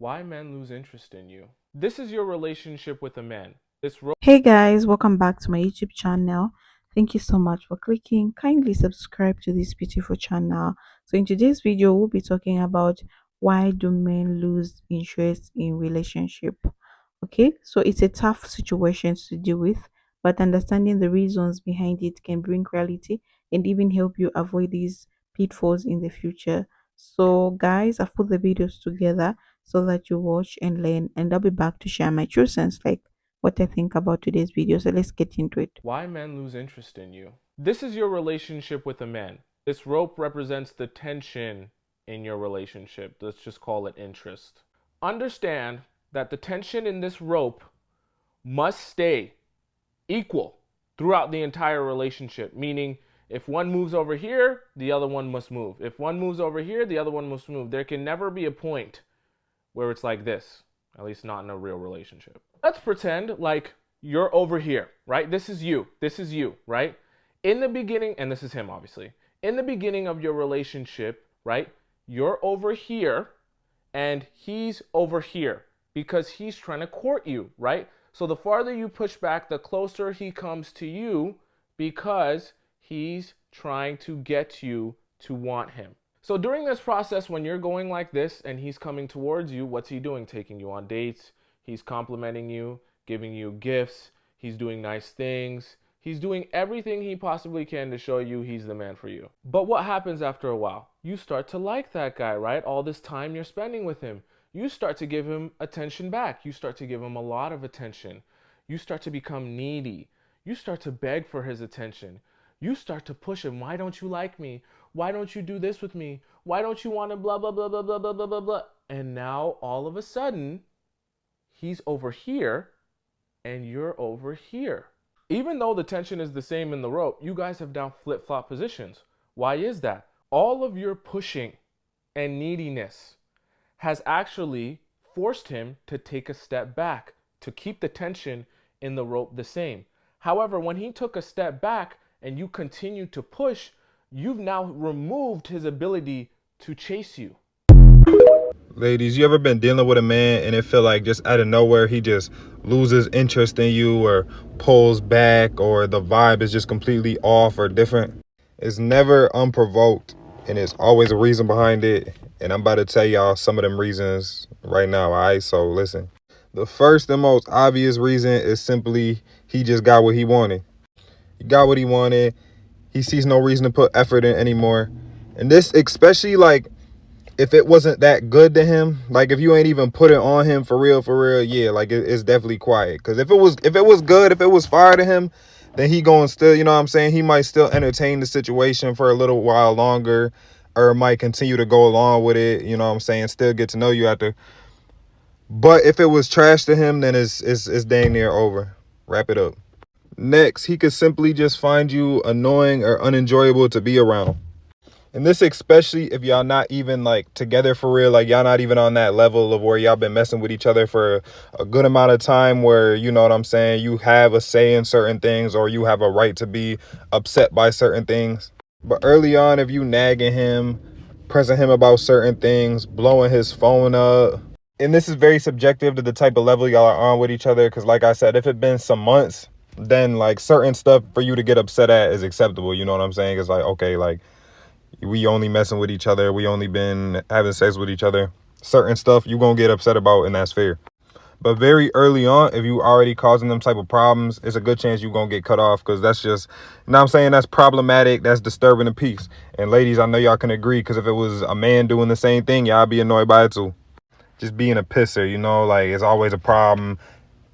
Why men lose interest in you. This is your relationship with a man. This Hey guys, welcome back to my YouTube channel. Thank you so much for clicking. Kindly subscribe to this beautiful channel. So in today's video, we'll be talking about why do men lose interest in relationship. Okay, so it's a tough situation to deal with, but understanding the reasons behind it can bring clarity and even help you avoid these pitfalls in the future. So guys, I've put the videos together so that you watch and learn, and I'll be back to share my true sense, like what I think about today's video. So let's get into it. why men lose interest in you. This is your relationship with a man. This rope represents the tension in your relationship. Let's just call it interest. Understand that the tension in this rope must stay equal throughout the entire relationship, meaning if one moves over here, the other one must move. If one moves over here, the other one must move. There can never be a point where it's like this, at least not in a real relationship. Let's pretend like you're over here, right? This is you, right? In the beginning, and this is him obviously, in the beginning of your relationship, right? You're over here and he's over here because he's trying to court you, right? So the farther you push back, the closer he comes to you because he's trying to get you to want him. So during this process, when you're going like this and he's coming towards you, what's he doing? Taking you on dates. He's complimenting you, giving you gifts. He's doing nice things. He's doing everything he possibly can to show you he's the man for you. But what happens after a while? You start to like that guy, right? All this time you're spending with him. You start to give him attention back. You start to give him a lot of attention. You start to become needy. You start to beg for his attention. You start to push him. Why don't you like me? Why don't you do this with me? Why don't you want to blah, blah, blah, blah, blah, blah, blah, blah, blah. And now all of a sudden, he's over here and you're over here. Even though the tension is the same in the rope, you guys have now flip-flop positions. Why is that? All of your pushing and neediness has actually forced him to take a step back to keep the tension in the rope the same. However, when he took a step back and you continue to push, you've now removed his ability to chase you. Ladies, you ever been dealing with a man and it feel like just out of nowhere he just loses interest in you or pulls back, or the vibe is just completely off or different? It's never unprovoked and it's always a reason behind it. And I'm about to tell y'all some of them reasons right now, all right? So listen. The first and most obvious reason is simply he just got what he wanted. He got what he wanted. He sees no reason to put effort in anymore. And this especially, like, if it wasn't that good to him, like if you ain't even put it on him for real, yeah, like it's definitely quiet. Because if it was good, if it was fire to him, then he going still, you know what I'm saying, he might still entertain the situation for a little while longer, or might continue to go along with it, you know what I'm saying, still get to know you after. But if it was trash to him, then it's dang near over. Wrap it up. Next, he could simply just find you annoying or unenjoyable to be around. And this especially if y'all not even like together for real, like y'all not even on that level of where y'all been messing with each other for a good amount of time, where, you know what I'm saying, you have a say in certain things or you have a right to be upset by certain things. But early on, if you nagging him, pressing him about certain things, blowing his phone up, and this is very subjective to the type of level y'all are on with each other, because like I said, if it been some months, then like certain stuff for you to get upset at is acceptable, you know what I'm saying? It's like, okay, like we only messing with each other, we only been having sex with each other, certain stuff you gonna get upset about, and that's fair. But very early on, if you already causing them type of problems, it's a good chance you gonna get cut off, because that's just, you know what I'm saying, that's problematic, that's disturbing the peace. And ladies, I know y'all can agree, because if it was a man doing the same thing, y'all be annoyed by it too. Just being a pisser, you know, like it's always a problem,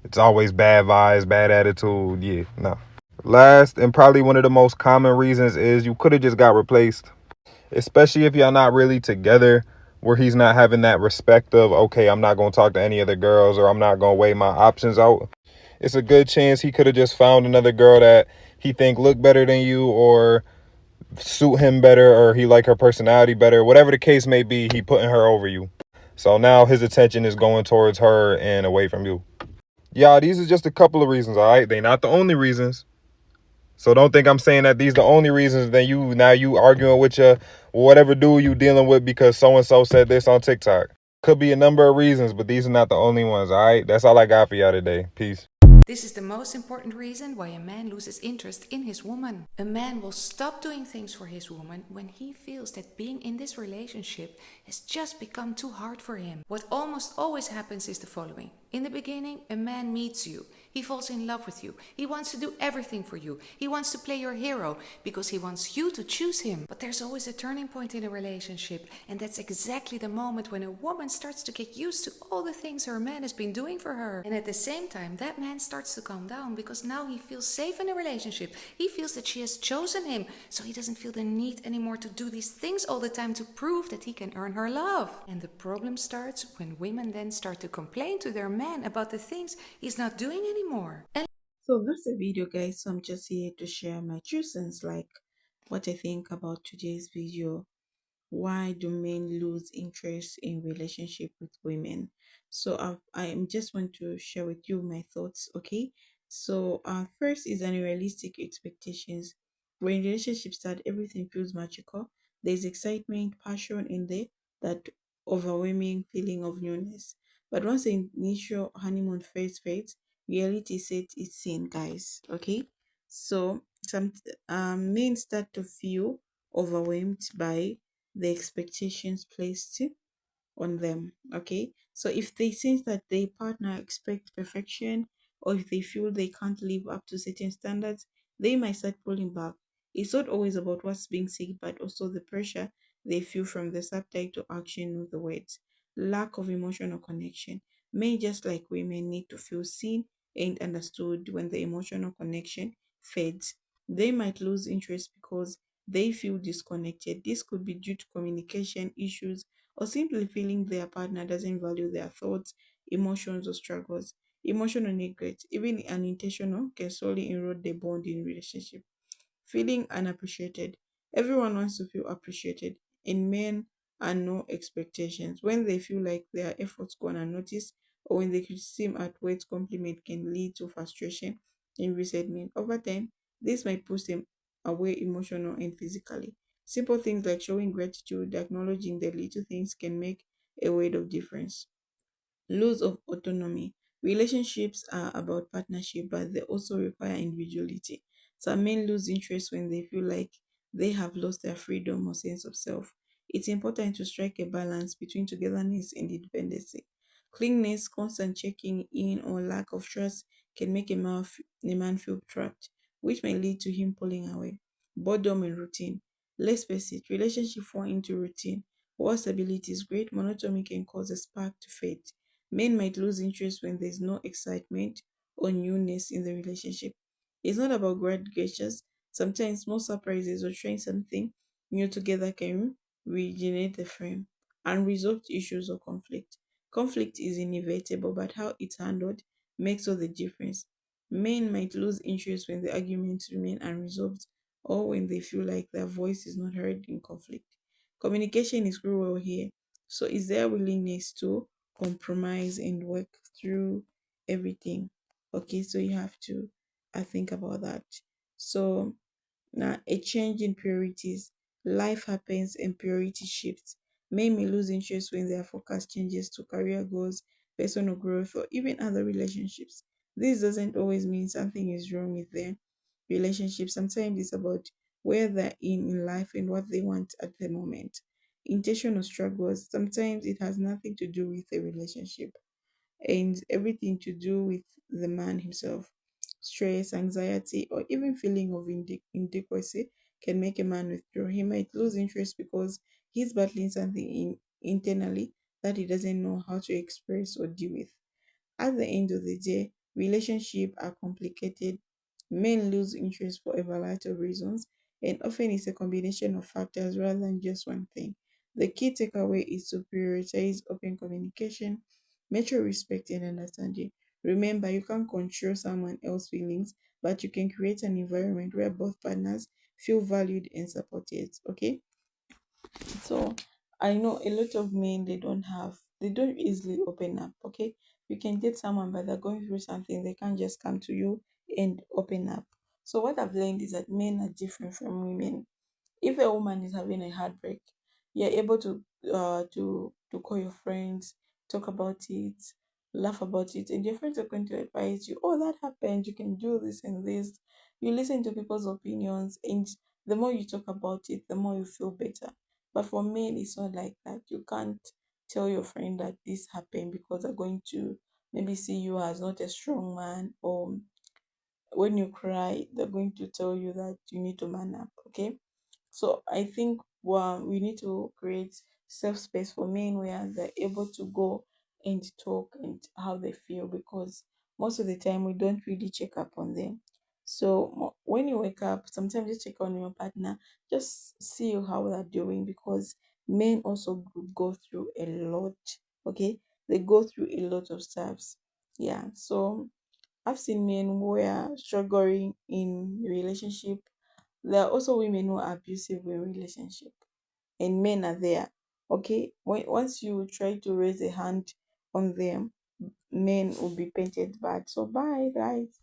it's always bad vibes, bad attitude. Yeah, no. Last and probably one of the most common reasons is you could have just got replaced. Especially if y'all not really together, where he's not having that respect of, okay, I'm not going to talk to any other girls, or I'm not going to weigh my options out. It's a good chance he could have just found another girl that he think look better than you, or suit him better, or he like her personality better. Whatever the case may be, he putting her over you. So now his attention is going towards her and away from you. Y'all, these are just a couple of reasons, all right? They not the only reasons. So don't think I'm saying that these the only reasons. Then you arguing with your whatever dude you dealing with because so-and-so said this on TikTok. Could be a number of reasons, but these are not the only ones. All right, that's all I got for y'all today. Peace. This is the most important reason why a man loses interest in his woman. A man will stop doing things for his woman when he feels that being in this relationship has just become too hard for him. What almost always happens is the following. In the beginning, a man meets you. He falls in love with you. He wants to do everything for you. He wants to play your hero because he wants you to choose him. But there's always a turning point in a relationship, and that's exactly the moment when a woman starts to get used to all the things her man has been doing for her. And at the same time, that man starts to calm down because now he feels safe in a relationship. He feels that she has chosen him, so he doesn't feel the need anymore to do these things all the time to prove that he can earn her love. And the problem starts when women then start to complain to their man about the things he's not doing anymore. And So that's the video, guys. So I'm just here to share my two cents, like what I think about today's video. Why do men lose interest in relationship with women? So I just want to share with you my thoughts. Okay, so first is unrealistic expectations. When relationships start, everything feels magical. There's excitement, passion in there, that overwhelming feeling of newness. But once the initial honeymoon phase fades, reality sets its in, guys. Okay, so some men start to feel overwhelmed by the expectations placed on them. Okay, so if they sense that their partner expects perfection, or if they feel they can't live up to certain standards, they might start pulling back. It's not always about what's being said, but also the pressure they feel from the subtitle action of the words. Lack of emotional connection. Men, just like women, need to feel seen and understood. When the emotional connection fades, they might lose interest because they feel disconnected. This could be due to communication issues, or simply feeling their partner doesn't value their thoughts, emotions, or struggles. Emotional neglect, even unintentional, can slowly erode the bond in relationship. Feeling unappreciated. Everyone wants to feel appreciated. In men are no expectations. When they feel like their efforts go unnoticed, or when the criticism at words compliment can lead to frustration and resentment. Over time, this might push them away emotionally and physically. Simple things like showing gratitude, acknowledging the little things can make a world of difference. Loss of autonomy. Relationships are about partnership, but they also require individuality. Some men lose interest when they feel like they have lost their freedom or sense of self. It's important to strike a balance between togetherness and independency. Clinginess, constant checking in, or lack of trust can make a man feel trapped, which may lead to him pulling away. Boredom and routine. Let's face it, relationships fall into routine. While stability is great, monotony can cause a spark to fade. Men might lose interest when there's no excitement or newness in the relationship. It's not about grand gestures. Sometimes small surprises or trying something new together can regenerate the frame. Unresolved issues or conflict. Conflict is inevitable, but how it's handled makes all the difference. Men might lose interest when the arguments remain unresolved, or when they feel like their voice is not heard in conflict. Communication is crucial here. So, is there willingness to compromise and work through everything? Okay, so you have to think about that. So now, a change in priorities. Life happens and priority shifts. Men may lose interest when their focus changes to career goals, personal growth, or even other relationships. This doesn't always mean something is wrong with their relationship. Sometimes it's about where they're in life and what they want at the moment. Intentional struggles. Sometimes it has nothing to do with the relationship and everything to do with the man himself. Stress, anxiety, or even feeling of inadequacy can make a man withdraw. He might lose interest because he's battling something internally that he doesn't know how to express or deal with. At the end of the day, relationships are complicated. Men lose interest for a variety of reasons, and often it's a combination of factors rather than just one thing. The key takeaway is to prioritize open communication, mutual respect, and understanding. Remember, you can't control someone else's feelings, but you can create an environment where both partners feel valued and supported. Okay? So I know a lot of men, they don't easily open up. Okay, you can date someone but they're going through something, they can't just come to you and open up. So what I've learned is that men are different from women. If a woman is having a heartbreak, you're able to call your friends, talk about it, laugh about it, and your friends are going to advise you, oh, that happened, you can do this and this. You listen to people's opinions, and the more you talk about it, the more you feel better. But for men, it's not like that. You can't tell your friend that this happened because they're going to maybe see you as not a strong man, or when you cry, they're going to tell you that you need to man up. Okay, so I think we need to create safe space for men where they're able to go and talk and how they feel, because most of the time we don't really check up on them. So when you wake up, sometimes just check on your partner, just see how they're doing, because men also go through a lot. Okay, they go through a lot of stuffs. Yeah, so I've seen men who are struggling in relationship. There are also women who are abusive in relationship, and men are there. Okay, once you try to raise a hand on them, men will be painted bad. So bye, guys.